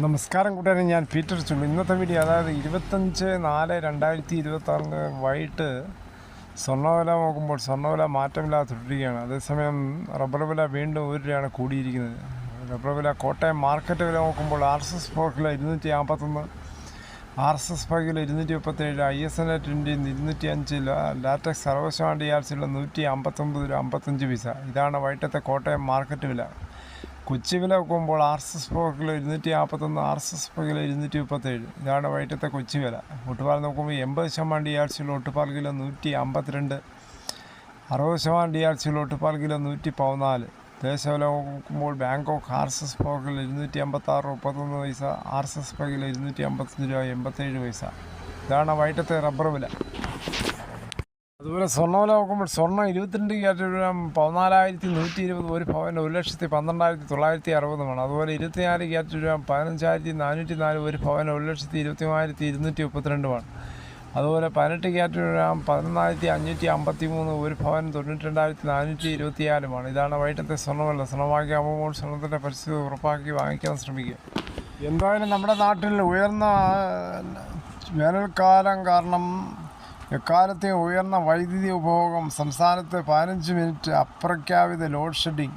നമസ്കാരം കൂട്ടുകാരെ, ഞാൻ പീറ്റർ ചുള്ളു. ഇന്നത്തെ വീഡിയോ അതായത് 25/4/2026 വൈകിട്ട് സ്വർണ്ണവില നോക്കുമ്പോൾ സ്വർണ്ണവില മാറ്റമില്ലാതെ തുടരുകയാണ്. അതേസമയം റബ്ബർ വില വീണ്ടും 1 രൂപയാണ് കൂടിയിരിക്കുന്നത്. റബ്ബർ വില കോട്ടയം മാർക്കറ്റ് വില നോക്കുമ്പോൾ RSS 4 kilo 251, RSS 5 kilo 237, ISNA 20 205, latex 60% DRCയുള്ള 159 രൂപ 55 പൈസ. ഇതാണ് വൈകിട്ടത്തെ കോട്ടയം മാർക്കറ്റ് വില. കൊച്ചി വില നോക്കുമ്പോൾ RSS 4 കിലോ 251, RSS 5 കിലോ 237. ഇതാണ് വൈകിട്ടത്തെ കൊച്ചി വില. ഒട്ടുപാൽ നോക്കുമ്പോൾ 80% DRCയുള്ള ഒട്ടുപാൽ കിലോ 152, 60% DRCയുള്ള ഒട്ടുപാൽ കിലോ 114. ദേശവില നോക്കുമ്പോൾ ബാങ്കോക്ക് RSS 4 കിലോ 256 31 പൈസ, RSS 5 കിലോ 255 രൂപ 87 പൈസ. ഇതാണ് വൈകിട്ടത്തെ റബ്ബർ വില. അതുപോലെ സ്വർണ്ണവില നോക്കുമ്പോൾ സ്വർണ്ണം 22 ക്യാരറ്റ് 14,120, ഒരു പവന് 1,12,960. അതുപോലെ 24 ക്യാരറ്റ് 15,404, ഒരു പവന് 1,23,232. അതുപോലെ 18 ക്യാരറ്റ് 14,553, ഒരു പവൻ 92,424. ഇതാണ് വൈകിട്ടത്തെ സ്വർണ്ണവില. സ്വർണ്ണമാക്കിയാകുമ്പോൾ സ്വർണ്ണത്തിൻ്റെ പരിസ്ഥിതി ഉറപ്പാക്കി വാങ്ങിക്കാൻ ശ്രമിക്കുക. എന്തായാലും നമ്മുടെ നാട്ടിൽ ഉയർന്ന വേനൽക്കാലം കാരണം എക്കാലത്തെ ഉയർന്ന വൈദ്യുതി ഉപഭോഗം. സംസ്ഥാനത്ത് 15 മിനിറ്റ് അപ്രഖ്യാപിത ലോഡ് ഷെഡിങ്.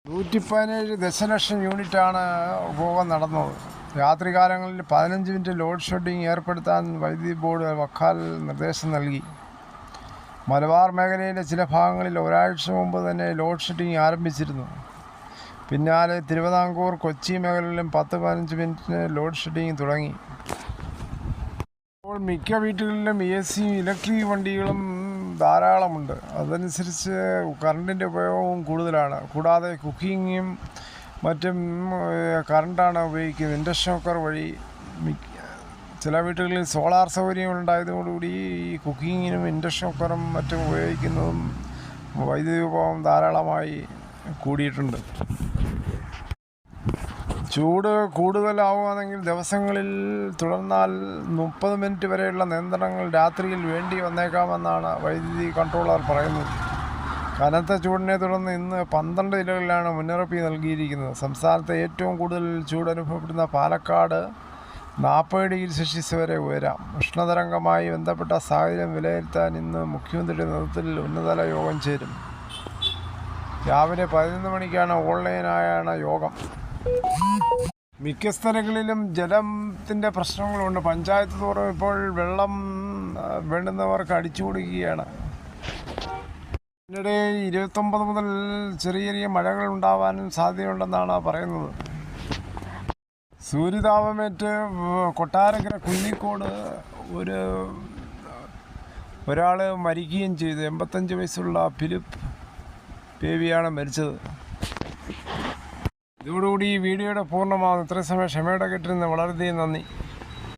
117 ദശലക്ഷം യൂണിറ്റാണ് ഉപഭോഗം നടന്നത്. രാത്രികാലങ്ങളിൽ 15 മിനിറ്റ് ലോഡ് ഷെഡിങ് ഏർപ്പെടുത്താൻ വൈദ്യുതി ബോർഡ് വക്കാൽ നിർദ്ദേശം നൽകി. മലബാർ മേഖലയിലെ ചില ഭാഗങ്ങളിൽ ഒരാഴ്ച മുമ്പ് തന്നെ ലോഡ് ഷെഡിങ് ആരംഭിച്ചിരുന്നു. പിന്നാലെ തിരുവിതാംകൂർ, കൊച്ചി മേഖലകളിലും 10-15 മിനിറ്റിന് ലോഡ് ഷെഡിങ് തുടങ്ങി. ഇപ്പോൾ മിക്ക വീട്ടുകളിലും AC ഇലക്ട്രിക് വണ്ടികളും ധാരാളമുണ്ട്. അതനുസരിച്ച് കറണ്ടിൻ്റെ ഉപയോഗവും കൂടുതലാണ്. കൂടാതെ കുക്കിങ്ങും മറ്റും കറണ്ടാണ് ഉപയോഗിക്കുന്നത്. ഇൻഡക്ഷൻ കുക്കർ വഴി ചില വീട്ടുകളിൽ സോളാർ സൗകര്യങ്ങളുണ്ടായതോടുകൂടി ഈ കുക്കിങ്ങിനും ഇൻഡക്ഷൻ കുക്കറും മറ്റും ഉപയോഗിക്കുന്നതും വൈദ്യുതി ഉപഭോഗം ധാരാളമായി കൂടിയിട്ടുണ്ട്. ചൂട് കൂടുതലാവുകയാണെങ്കിൽ ദിവസങ്ങളിൽ തുടർന്നാൽ 30 മിനിറ്റ് വരെയുള്ള നിയന്ത്രണങ്ങൾ രാത്രിയിൽ വേണ്ടി വന്നേക്കാമെന്നാണ് വൈദ്യുതി കൺട്രോളർ പറയുന്നത്. കനത്ത ചൂടിനെ തുടർന്ന് ഇന്ന് 12 ജില്ലകളിലാണ് മുന്നറിയിപ്പ് നൽകിയിരിക്കുന്നത്. സംസ്ഥാനത്ത് ഏറ്റവും കൂടുതൽ ചൂട് അനുഭവപ്പെടുന്ന പാലക്കാട് 40°C വരെ ഉയരാം. ഉഷ്ണതരംഗമായി ബന്ധപ്പെട്ട സാഹചര്യം വിലയിരുത്താൻ ഇന്ന് മുഖ്യമന്ത്രിയുടെ നേതൃത്വത്തിൽ ഉന്നതതല യോഗം ചേരും. രാവിലെ 11 മണിക്കാണ് ഓൺലൈനായാണ് യോഗം. മിക്ക സ്ഥലങ്ങളിലും ജലത്തിൻ്റെ പ്രശ്നങ്ങളുണ്ട്. പഞ്ചായത്ത് തോറും ഇപ്പോൾ വെള്ളം വേണ്ടുന്നവർക്ക് അടിച്ചു കൊടുക്കുകയാണ്. ഇതിനിടെ 29 മുതൽ ചെറിയ മഴകൾ ഉണ്ടാവാനും സാധ്യതയുണ്ടെന്നാണ് പറയുന്നത്. സൂര്യതാപമേറ്റ് കൊട്ടാരക്കര കുഞ്ഞിക്കോട് ഒരാൾ മരിക്കുകയും ചെയ്തു. 85 വയസ്സുള്ള ഫിലിപ്പ് ബേബിയാണ് മരിച്ചത്. ഇതോടുകൂടി ഈ വീഡിയോയുടെ പൂർണ്ണമാകുന്നു. ഇത്രയും സമയം ക്ഷമയോടെ കേട്ടിരുന്ന വളരെയധികം നന്ദി.